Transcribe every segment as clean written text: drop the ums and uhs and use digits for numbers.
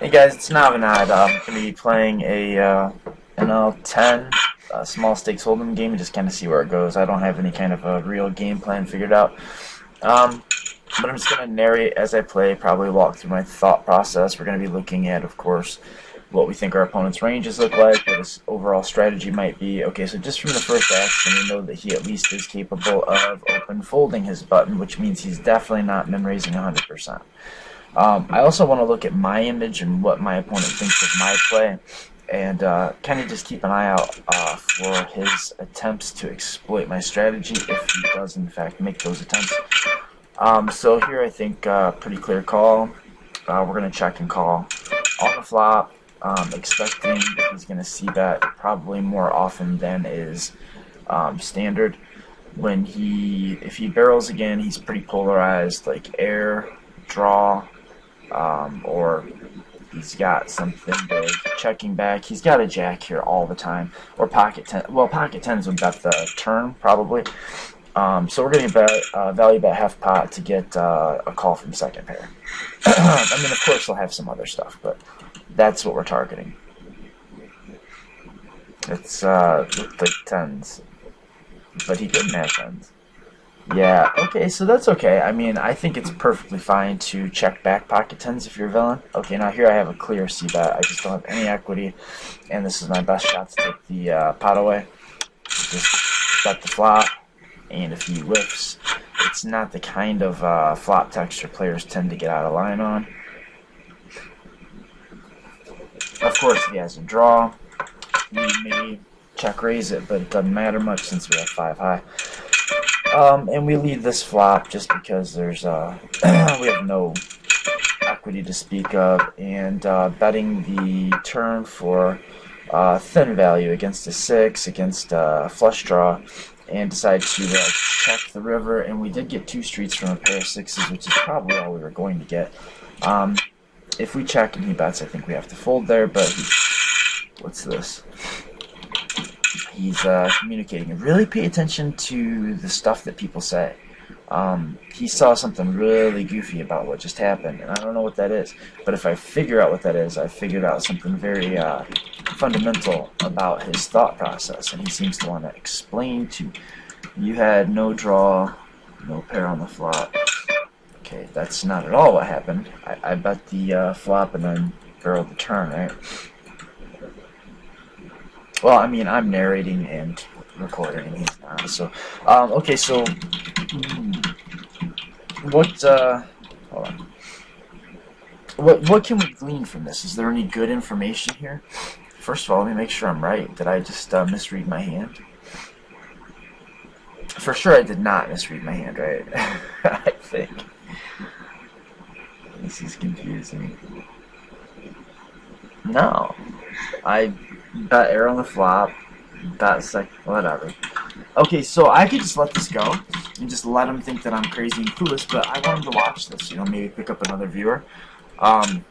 Hey guys, it's Navinad. I'm going to be playing a nl10 small stakes hold'em game and just kind of see where it goes. I don't have any kind of a real game plan figured out. Um, but I'm just going to narrate as I play, probably walk through my thought process. We're going to be looking at, of course, what we think our opponent's ranges look like, what his overall strategy might be. Okay, so just from the first action, we know that he at least is capable of open folding his button, which means he's definitely not min raising 100%. I also want to look at my image and what my opponent thinks of my play, and kind of just keep an eye out for his attempts to exploit my strategy if he does in fact make those attempts. So here I think pretty clear call. We're going to check and call on the flop, expecting that he's going to see bet probably more often than is standard. If he barrels again, he's pretty polarized, like air, draw, or he's got something big checking back. He's got a jack here all the time, or pocket 10. Well, pocket 10s would bet the turn probably. So we're going to bet value bet half pot to get a call from second pair. I mean, of course, he'll have some other stuff, but that's what we're targeting. It's looked like tens, but he didn't have tens. Yeah, okay, so that's okay. I mean, I think it's perfectly fine to check back pocket tens if you're a villain. Okay, now here I have a clear c-bet. I just don't have any equity, and this is my best shot to take the pot away. Just bet the flop, and if he whiffs, it's not the kind of flop texture players tend to get out of line on. Of course, if he has a draw, we may check raise it, but it doesn't matter much since we have 5 high. And we lead this flop just because there's we have no equity to speak of, and betting the turn for thin value against a 6, against a flush draw, and decide to check the river. And we did get 2 streets from a pair of 6s, which is probably all we were going to get. If we check and he bets, I think we have to fold there, but what's this? He's communicating. Really pay attention to the stuff that people say. He saw something really goofy about what just happened, and I don't know what that is. But if I figure out what that is, I figured out something very fundamental about his thought process, and he seems to want to explain to you had no draw, no pair on the flop. Okay, that's not at all what happened. I bet the flop and then barreled the turn, right? Well, I mean, I'm narrating and recording, and he's not. So, okay, so what? Hold on. What can we glean from this? Is there any good information here? First of all, let me make sure I'm right. Did I just misread my hand? For sure, I did not misread my hand, right? I think. This is confusing. No, I bet air on the flop, bet whatever. Okay, so I could just let this go and just let him think that I'm crazy and clueless, but I want him to watch this, maybe pick up another viewer. And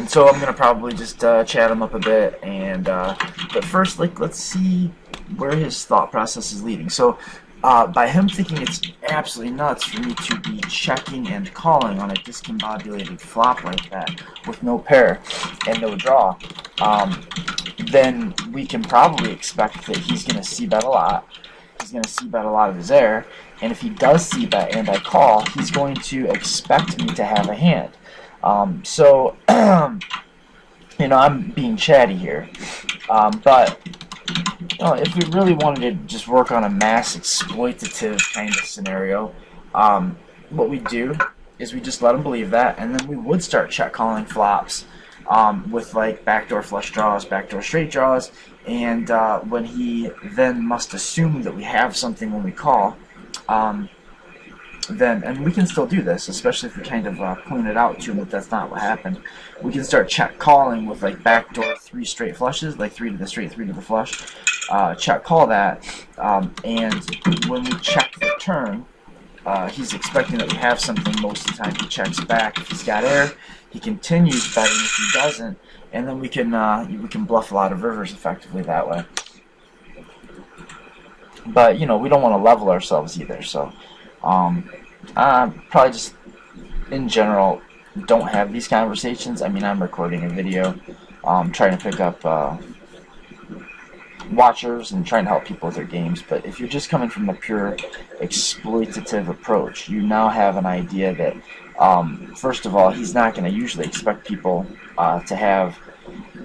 so I'm gonna probably just chat him up a bit, and but first, let's see where his thought process is leading. So by him thinking it's absolutely nuts for me to be checking and calling on a discombobulated flop like that with no pair and no draw, then we can probably expect that he's going to c-bet a lot. He's going to c-bet a lot of his air, and if he does c-bet and I call, he's going to expect me to have a hand. So, I'm being chatty here, but if we really wanted to just work on a mass exploitative kind of scenario, what we do is we just let him believe that, and then we would start check calling flops with like backdoor flush draws, backdoor straight draws, and when he then must assume that we have something when we call, and we can still do this, especially if we kind of point it out to him that that's not what happened. We can start check calling with like backdoor 3 straight flushes, like 3 to the straight, 3 to the flush. Check call that, and when we check the turn, he's expecting that we have something. Most of the time he checks back. If he's got air, he continues betting. If he doesn't, and then we can bluff a lot of rivers effectively that way. But we don't want to level ourselves either. So probably just in general, don't have these conversations. I mean, I'm recording a video, trying to pick up watchers and trying to help people with their games. But if you're just coming from a pure exploitative approach, you now have an idea that, first of all, he's not going to usually expect people to have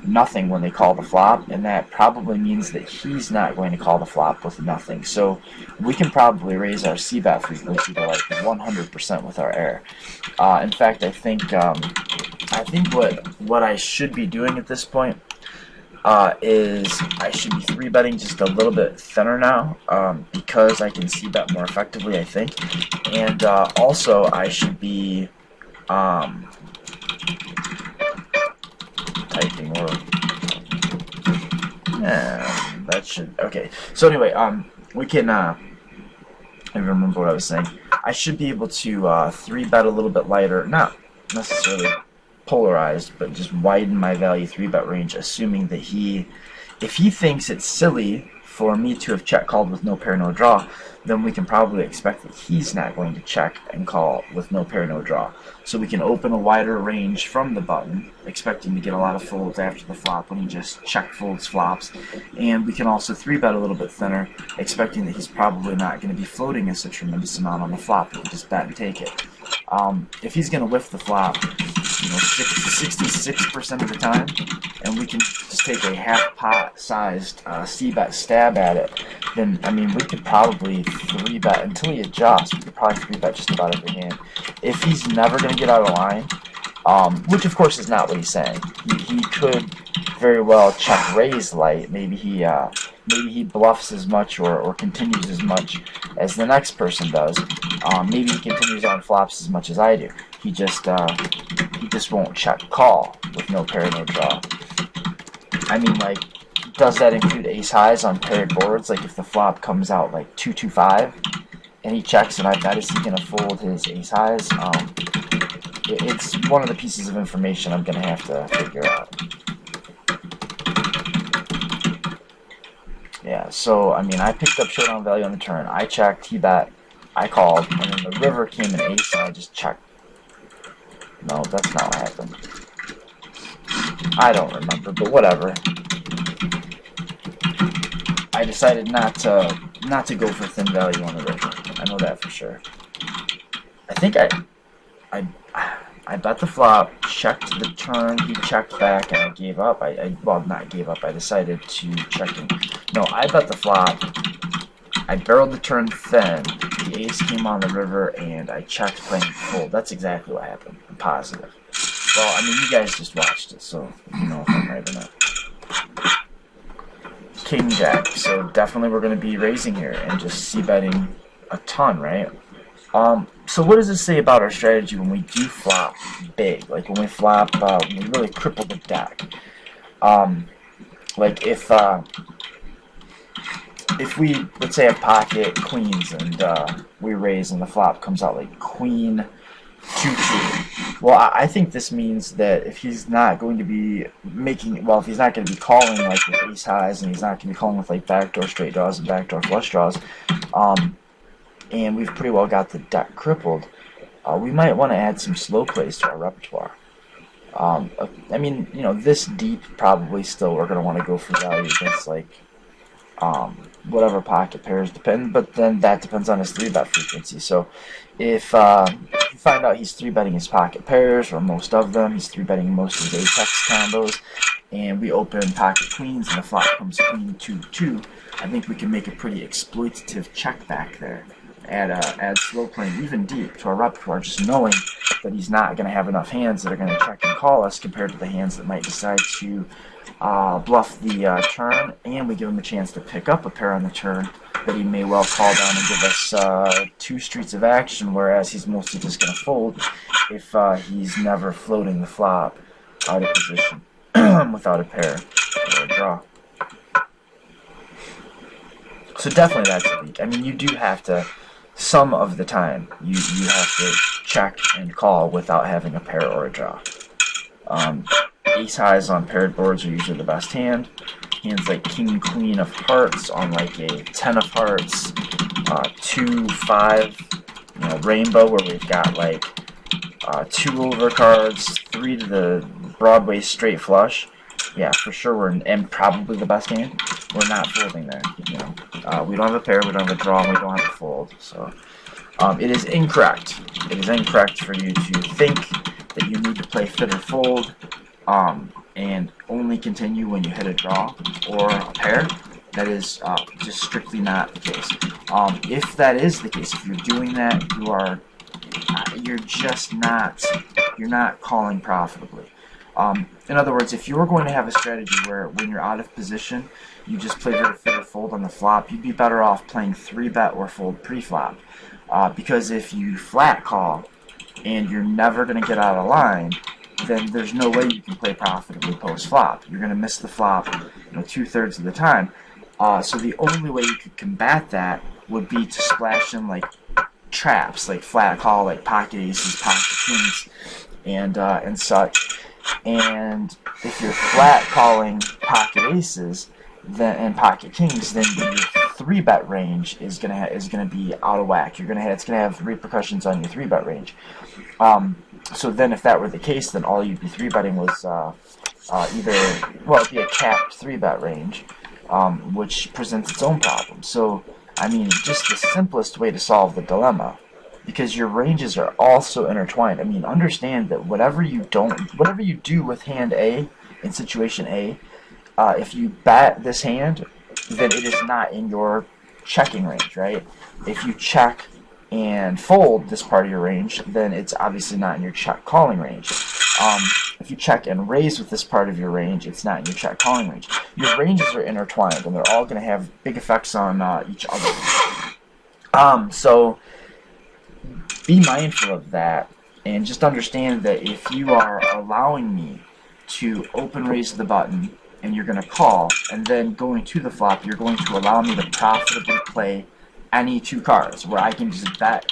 nothing when they call the flop, and that probably means that he's not going to call the flop with nothing. So we can probably raise our c-bet frequency to like 100% with our air. In fact, I think what I should be doing at this point is I should be 3-betting just a little bit thinner now, because I can c-bet more effectively, I think. And also I should be typing or that should okay. So anyway, we can I don't remember what I was saying. I should be able to 3-bet a little bit lighter, not necessarily polarized, but just widen my value 3-bet range, assuming that if he thinks it's silly for me to have check called with no pair, no draw, then we can probably expect that he's not going to check and call with no pair, no draw. So we can open a wider range from the button, expecting to get a lot of folds after the flop when he just check folds flops. And we can also 3-bet a little bit thinner, expecting that he's probably not going to be floating us a tremendous amount on the flop. He'll just bet and take it. If he's going to whiff the flop, 66% of the time, and we can just take a half-pot-sized c-bet stab at it, then, I mean, we could probably 3-bet until he adjusts. We could probably 3-bet just about every hand. If he's never going to get out of line, which of course is not what he's saying, he could very well check raise light. Maybe he bluffs as much or continues as much as the next person does. Maybe he continues on flops as much as I do. He just won't check call with no pair, no draw. I mean, like, does that include ace highs on paired boards? Like, if the flop comes out like 2-2-5 and he checks and I bet, is he going to fold his ace highs? It's one of the pieces of information I'm going to have to figure out. Yeah, so, I mean, I picked up showdown value on the turn. I checked, he bet, I called, and then the river came in ace and I just checked. No, that's not what happened. I don't remember, but whatever. I decided not to go for thin value on the river. I know that for sure. I think I bet the flop, checked the turn, he checked back, and I gave up. Well, not gave up, I decided to check him. No, I bet the flop, I barreled the turn thin, the ace came on the river, and I checked playing fold. That's exactly what happened. I'm positive. Well, I mean, you guys just watched it, so you know if I'm right or not. King Jack, so definitely we're going to be raising here and just c-betting a ton, right? So what does this say about our strategy when we do flop big? Like when we flop, when we really cripple the deck. Like if we, let's say, have pocket queens and we raise and the flop comes out like queen 2-2. Well, I think this means that if he's not going to be making, well, if he's not going to be calling like with ace highs and he's not going to be calling with like backdoor straight draws and backdoor flush draws, and we've pretty well got the deck crippled, we might want to add some slow plays to our repertoire. I mean, you know, this deep probably still we're going to want to go for value against like whatever pocket pairs depend, but then that depends on his 3-bet frequency. So if you find out he's 3-betting his pocket pairs, or most of them, he's 3-betting most of his apex combos, and we open pocket queens and the flop comes queen 2-2, I think we can make a pretty exploitative check back there. Add slow playing even deep to our repertoire, just knowing that he's not going to have enough hands that are going to check and call us compared to the hands that might decide to bluff the turn, and we give him a chance to pick up a pair on the turn that he may well call down and give us 2 streets of action, whereas he's mostly just going to fold if he's never floating the flop out of position without a pair or a draw. So definitely that's weak. I mean, you do have to, some of the time, you have to check and call without having a pair or a draw. Ace highs on paired boards are usually the best hand. Hands like king, queen of hearts on like a 10 of hearts, 2, 5, you know, rainbow where we've got like 2 overcards, 3 to the Broadway straight flush. Yeah, for sure we're in, and probably the best hand. We're not folding there. You know, we don't have a pair, we don't have a draw, and we don't have a fold. So it is incorrect. It is incorrect for you to think that you need to play fit or fold and only continue when you hit a draw or a pair. That is just strictly not the case. If that is the case, if you're doing that, you're just not, you're not calling profitably. In other words, if you're going to have a strategy where when you're out of position, you just play very fit or fold on the flop, you'd be better off playing 3-bet or fold pre-flop. Because if you flat call and you're never going to get out of line, then there's no way you can play profitably post-flop. You're going to miss the flop, 2/3 of the time. So the only way you could combat that would be to splash in like traps, like flat call, like pocket aces, pocket kings, and such. And if you're flat calling pocket aces and pocket kings, then your 3-bet range is gonna be out of whack. It's gonna have repercussions on your 3-bet range. So then, if that were the case, then all you'd be 3-betting was it'd be a capped 3-bet range, which presents its own problems. So, I mean, just the simplest way to solve the dilemma, because your ranges are all so intertwined. I mean, understand that whatever you do with hand A in situation A, if you bet this hand, then it is not in your checking range, right? If you check and fold this part of your range, then it's obviously not in your check calling range. If you check and raise with this part of your range, it's not in your check calling range. Your ranges are intertwined, and they're all going to have big effects on each other. So be mindful of that, and just understand that if you are allowing me to open raise the button, and you're going to call, and then going to the flop, you're going to allow me to profitably play any 2 cards, where I can just bet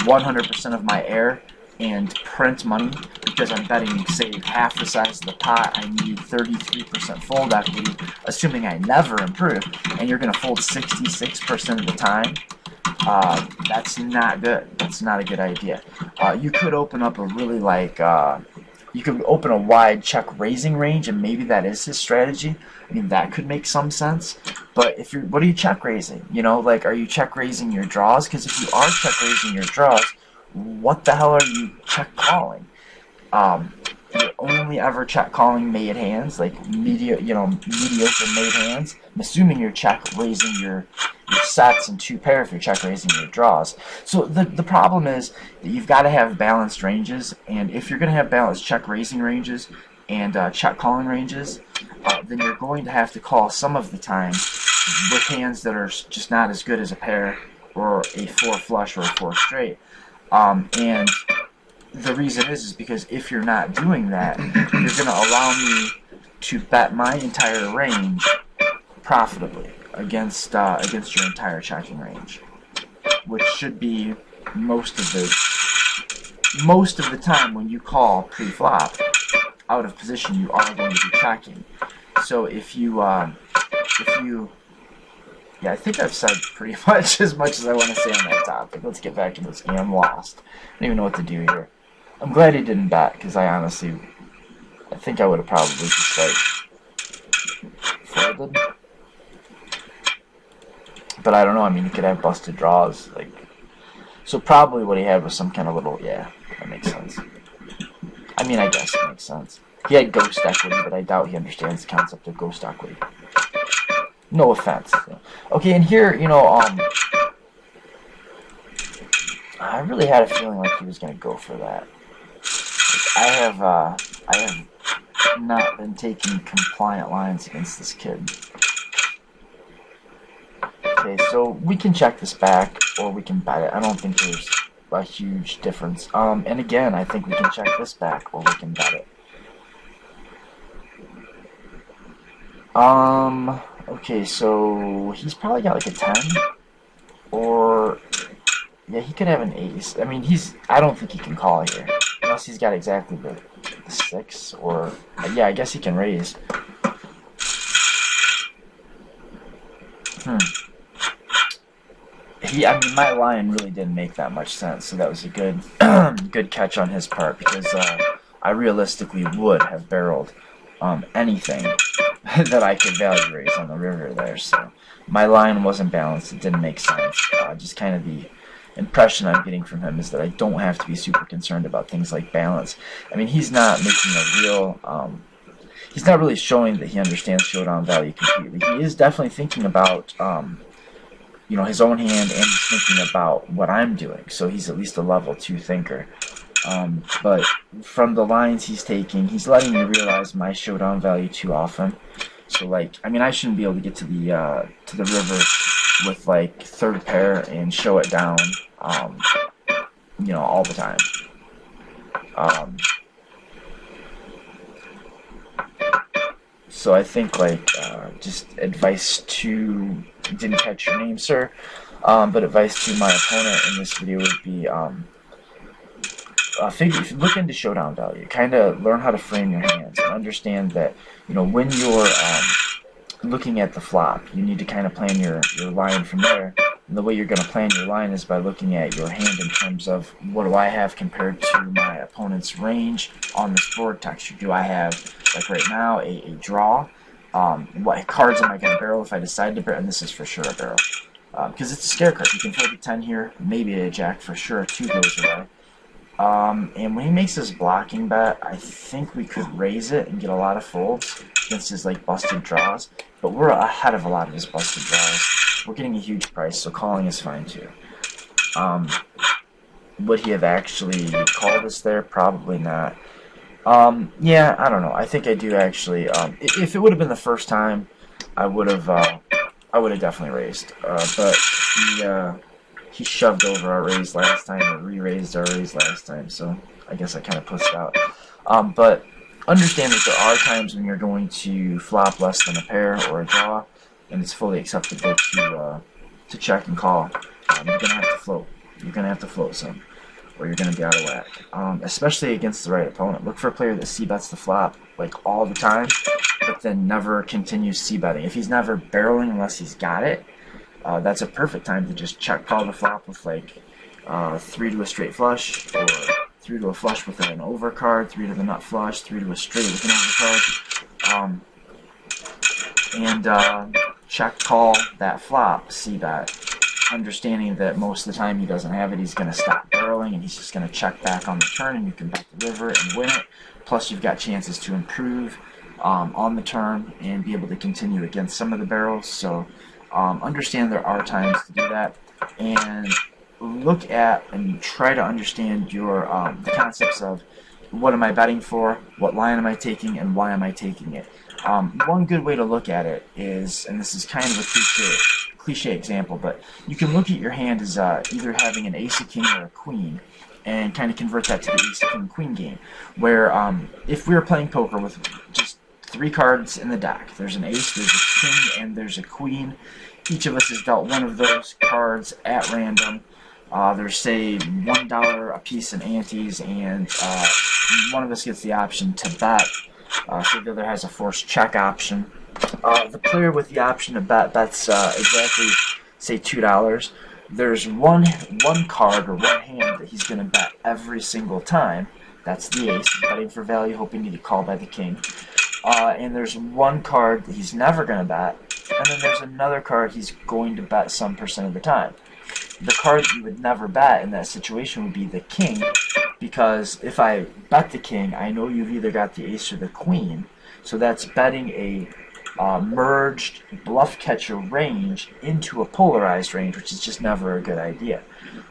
100% of my air and print money, because I'm betting, say, half the size of the pot. I need 33% fold equity, assuming I never improve, and you're going to fold 66% of the time. That's not good. That's not a good idea. You could open up a really you could open a wide check raising range, and maybe that is his strategy. I mean, that could make some sense. But what are you check raising? Are you check raising your draws? Because if you are check raising your draws, what the hell are you check calling? You're only ever check calling made hands, like mediocre made hands. I'm assuming you're check raising your sets and 2 pair if you're check raising your draws. So the problem is that you've got to have balanced ranges, and if you're going to have balanced check raising ranges and check calling ranges, then you're going to have to call some of the time with hands that are just not as good as a pair or a 4 flush or a 4 straight. And the reason is because if you're not doing that, you're going to allow me to bet my entire range profitably against your entire checking range, which should be most of the time when you call pre-flop out of position, you are going to be checking. So if you yeah, I think I've said pretty much as I want to say on that topic. Let's get back into this game. I'm lost. I don't even know what to do here. I'm glad he didn't bet, because I think I would have probably just folded. But I don't know. I mean, he could have busted draws. So probably what he had was some kind of little, yeah, that makes sense. I mean, I guess it makes sense. He had ghost equity, but I doubt he understands the concept of ghost equity. No offense. Okay, and here, I really had a feeling like he was going to go for that. I have not been taking compliant lines against this kid. Okay, so we can check this back, or we can bet it. I don't think there's a huge difference. And again, I think we can check this back, or we can bet it. Okay, so he's probably got like a 10, or yeah, he could have an ace. I mean, I don't think he can call here unless he's got exactly the 6, or yeah, I guess he can raise. I mean, my line really didn't make that much sense, so that was a good, good catch on his part because I realistically would have barreled anything that I could value raise on the river there. So my line wasn't balanced; it didn't make sense. Just kind of the impression I'm getting from him is that I don't have to be super concerned about things like balance. I mean, he's not making a real. He's not really showing that he understands showdown value completely. He is definitely thinking about his own hand, and he's thinking about what I'm doing. So he's at least a level 2 thinker. But from the lines he's taking, he's letting me realize my showdown value too often. So like, I mean, I shouldn't be able to get to the river with like third pair and show it down, all the time. So I think like just advice to, didn't catch your name, sir, but advice to my opponent in this video would be look into showdown value, kind of learn how to frame your hands and understand that when you're looking at the flop, you need to kind of plan your line from there. And the way you're going to plan your line is by looking at your hand in terms of what do I have compared to my opponent's range on this board texture. Do I have, like right now, a draw? What cards am I going to barrel if I decide to barrel? And this is for sure a barrel. Because it's a scare card. You can fold a 10 here, maybe a jack for sure. 2 goes away. And when he makes his blocking bet, I think we could raise it and get a lot of folds against his like busted draws. But we're ahead of a lot of his busted draws. We're getting a huge price, so calling is fine too. Would he have actually called us there? Probably not. Yeah, I don't know. I think I do actually. If it would have been the first time, I would have definitely raised. But he shoved over our raise last time, or re-raised our raise last time. So I guess I kind of pushed out. But understand that there are times when you're going to flop less than a pair or a draw, and it's fully acceptable to check and call. You're gonna have to float. You're gonna have to float some, or you're gonna be out of whack. Especially against the right opponent. Look for a player that c-bets the flop like all the time, but then never continues c-betting. If he's never barreling unless he's got it, that's a perfect time to just check call the flop with like 3 to a straight flush, or 3 to a flush with an overcard, 3 to the nut flush, 3 to a straight with an overcard, and check call that flop, c-bet, understanding that most of the time he doesn't have it. He's going to stop barreling and he's just going to check back on the turn, and you can bet the river and win it. Plus you've got chances to improve on the turn and be able to continue against some of the barrels. So understand there are times to do that, and look at and try to understand your the concepts of what am I betting for, what line am I taking, and why am I taking it. One good way to look at it is, and this is kind of a cliche example, but you can look at your hand as either having an ace, a king, or a queen, and kind of convert that to the ace, king, queen game, where if we were playing poker with just 3 cards in the deck, there's an ace, there's a king, and there's a queen. Each of us has dealt one of those cards at random. There's, say, $1 a piece in antes, and one of us gets the option to bet. So the other has a forced check option. The player with the option to bet bets exactly, say, $2. There's one card or one hand that he's going to bet every single time. That's the ace, betting for value, hoping to get called by the king. And there's one card that he's never going to bet, and then there's another card he's going to bet some percent of the time. The card you would never bet in that situation would be the king, because if I bet the king, I know you've either got the ace or the queen, so that's betting a merged bluff catcher range into a polarized range, which is just never a good idea.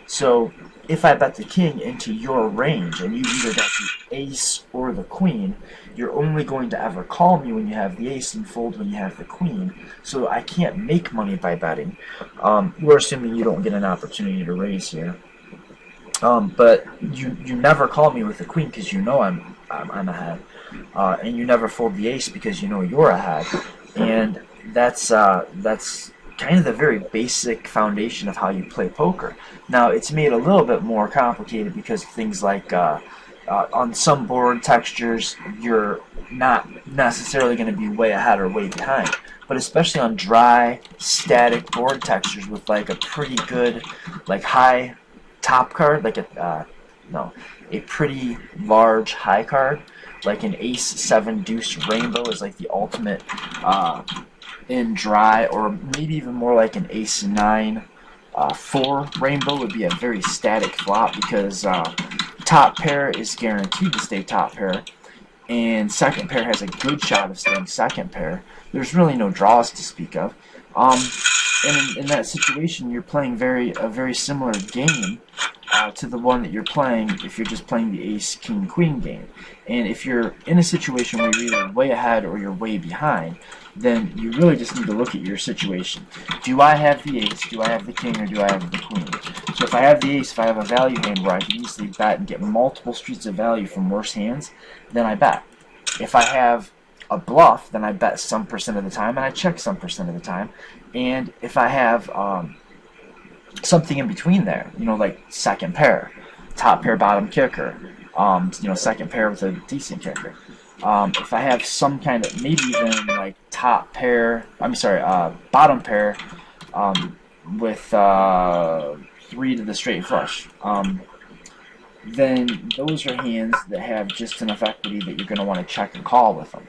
So if I bet the king into your range and you've either got the ace or the queen, you're only going to ever call me when you have the ace and fold when you have the queen. So I can't make money by betting. We're assuming you don't get an opportunity to raise here. But you never call me with the queen because you know I'm ahead. And you never fold the ace because you know you're ahead. And that's kind of the very basic foundation of how you play poker. Now, it's made a little bit more complicated because of things like on some board textures, you're not necessarily going to be way ahead or way behind. But especially on dry, static board textures with like a pretty good, like high top card, like a pretty large high card, like an Ace 7 Deuce Rainbow is like the ultimate in dry, or maybe even more like an Ace 9 4 Rainbow would be a very static flop, because top pair is guaranteed to stay top pair, and second pair has a good shot of staying second pair. There's really no draws to speak of. And in that situation, you're playing a very similar game to the one that you're playing if you're just playing the Ace, King, Queen game. And if you're in a situation where you're either way ahead or you're way behind, then you really just need to look at your situation. Do I have the Ace, do I have the King, or do I have the Queen? So if I have the Ace, if I have a value hand where I can easily bet and get multiple streets of value from worse hands, then I bet. If I have a bluff, then I bet some percent of the time, and I check some percent of the time. And if I have something in between there, like second pair, top pair, bottom kicker, second pair with a decent kicker. If I have some kind of, maybe even like bottom pair with 3 to the straight flush, then those are hands that have just enough equity that you're going to want to check and call with them.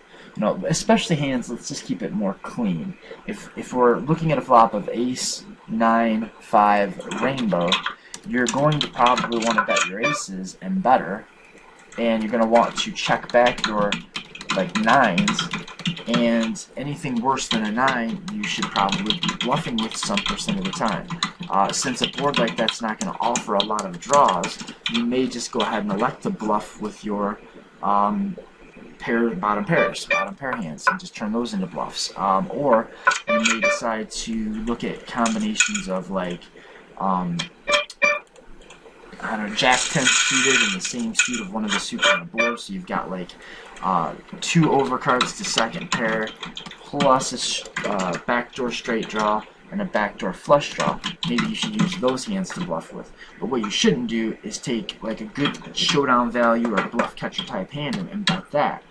Especially hands, let's just keep it more clean. If we're looking at a flop of Ace, 9, 5, Rainbow, you're going to probably want to bet your aces and better, and you're going to want to check back your nines, and anything worse than a 9 you should probably be bluffing with some percent of the time. Since a board like that's not going to offer a lot of draws, you may just go ahead and elect to bluff with your bottom pair hands, and just turn those into bluffs. Or you may decide to look at combinations of Jack 10 suited and the same suit of one of the suits on the board, so you've got 2 overcards to second pair, plus a backdoor straight draw and a backdoor flush draw. Maybe you should use those hands to bluff with. But what you shouldn't do is take a good showdown value or bluff catcher type hand and bet that.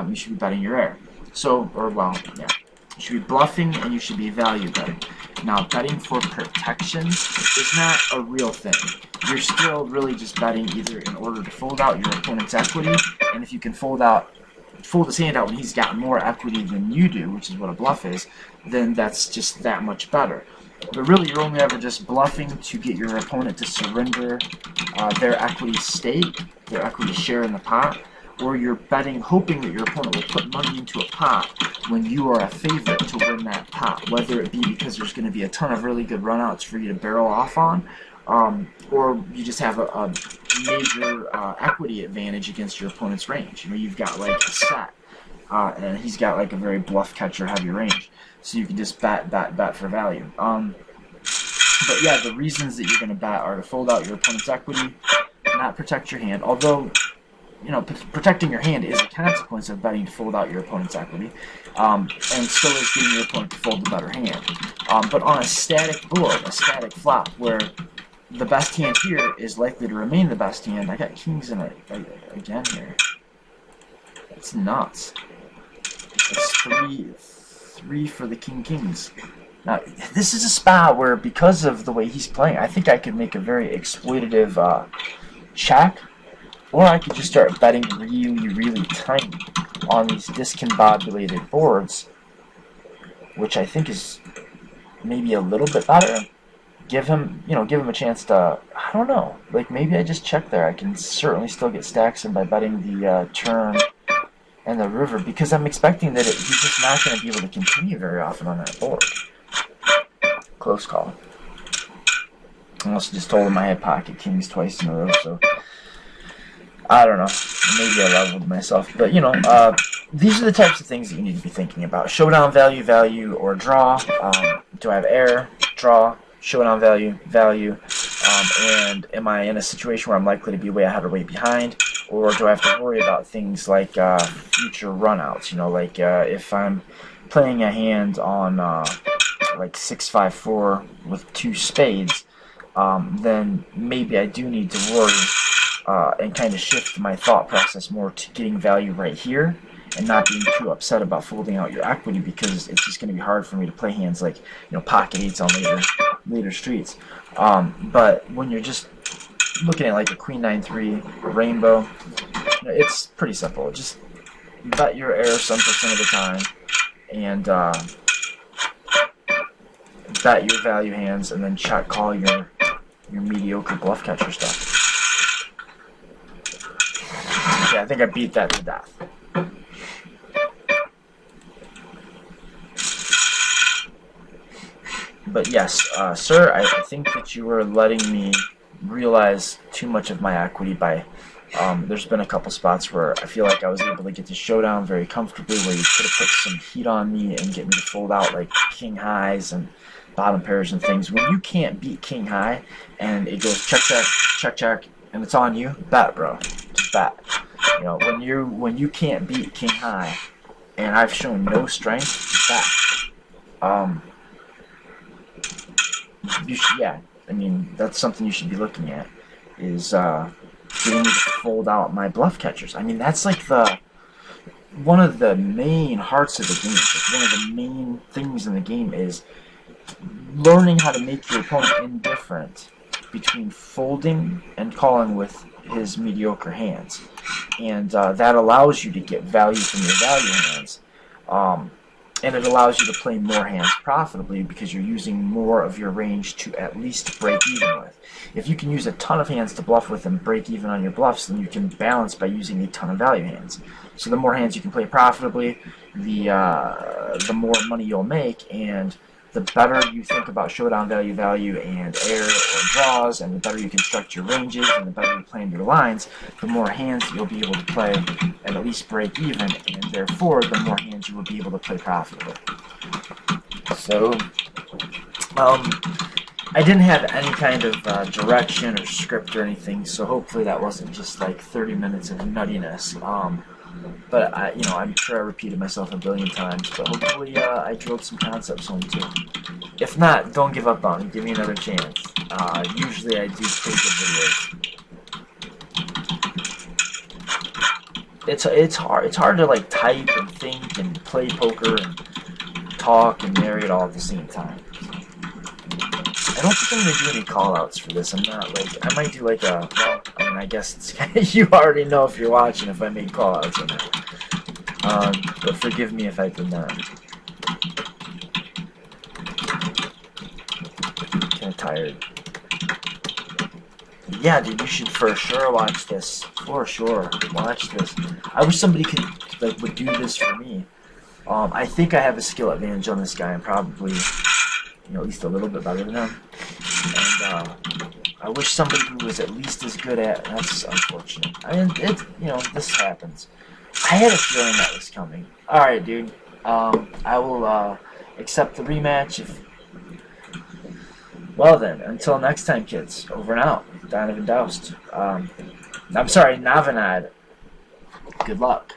You should be betting your air. You should be bluffing, and you should be value betting. Now, betting for protection is not a real thing. You're still really just betting either in order to fold out your opponent's equity, and if you can fold his hand out when he's got more equity than you do, which is what a bluff is, then that's just that much better. But really, you're only ever just bluffing to get your opponent to surrender their equity stake, their equity share in the pot, or you're betting hoping that your opponent will put money into a pot when you are a favorite to win that pot, whether it be because there's going to be a ton of really good runouts for you to barrel off on, or you just have a major equity advantage against your opponent's range. You've got a set, and he's got a very bluff catcher heavy range, so you can just bet for value. But yeah, the reasons that you're going to bet are to fold out your opponent's equity, not protect your hand, although protecting your hand is a consequence of betting to fold out your opponent's equity, and so is getting your opponent to fold the better hand. But on a static board, a static flop, where the best hand here is likely to remain the best hand, I got kings in it again here. That's nuts. It's three for the kings. Now, this is a spot where, because of the way he's playing, I think I could make a very exploitative check. Or I could just start betting really, really tiny on these discombobulated boards, which I think is maybe a little bit better. Give him a chance to, I don't know, maybe I just check there. I can certainly still get stacks in by betting the turn and the river, because I'm expecting that he's just not going to be able to continue very often on that board. Close call. I also just told him I had pocket kings twice in a row, so I don't know. Maybe I leveled myself. But, these are the types of things that you need to be thinking about. Showdown value, or draw. Do I have air? Draw. Showdown value. And am I in a situation where I'm likely to be way ahead or way behind? Or do I have to worry about things like future runouts? If I'm playing a hand on 6-5-4 with 2 spades, then maybe I do need to worry and kind of shift my thought process more to getting value right here, and not being too upset about folding out your equity, because it's just going to be hard for me to play hands like, pocket eights on later streets. But when you're just looking at like a queen 9-3 rainbow, it's pretty simple. Just bet your air some percent of the time, and bet your value hands, and then check call your mediocre bluff catcher stuff. Okay, I think I beat that to death. But yes, sir, I think that you were letting me realize too much of my equity by, there's been a couple spots where I feel like I was able to get to showdown very comfortably, where you could have put some heat on me and get me to fold out like king highs and bottom pairs and things. When you can't beat king high and it goes check, check, check, check, and it's on you, bet, bro. Just bet. When you can't beat king high and I've shown no strength, bet. Yeah, I mean, that's something you should be looking at, is getting me to fold out my bluff catchers. I mean, that's like one of the main hearts of the game. Like, one of the main things in the game is learning how to make your opponent indifferent between folding and calling with his mediocre hands. And that allows you to get value from your value hands. And it allows you to play more hands profitably, because you're using more of your range to at least break even with. If you can use a ton of hands to bluff with and break even on your bluffs, then you can balance by using a ton of value hands. So the more hands you can play profitably, the more money you'll make, and the better you think about showdown value, and air or draws, and the better you construct your ranges, and the better you plan your lines, the more hands you'll be able to play and at least break even, and therefore the more hands you will be able to play profitably. So, I didn't have any kind of direction or script or anything, so hopefully that wasn't just like 30 minutes of nuttiness. But I'm sure I repeated myself a billion times, but hopefully I drilled some concepts home too. If not, don't give up on me. Give me another chance. Usually I do pretty good videos. It's hard to like type and think and play poker and talk and narrate all at the same time. I don't think I'm going to do any call-outs for this. I'm not, like, I might do, like, well, I mean, I guess it's, you already know if you're watching if I made call-outs or not. But forgive me if I did not. Kind of tired. Yeah, dude, you should for sure watch this. For sure, watch this. I wish somebody would do this for me. I think I have a skill advantage on this guy. I'm probably, at least a little bit better than him. And I wish somebody who was at least as good at. That's unfortunate. I mean, this happens. I had a feeling that was coming. All right, dude. I will accept the rematch. Well then, until next time, kids. Over and out. Donovan Doust. I'm sorry, Navanad. Good luck.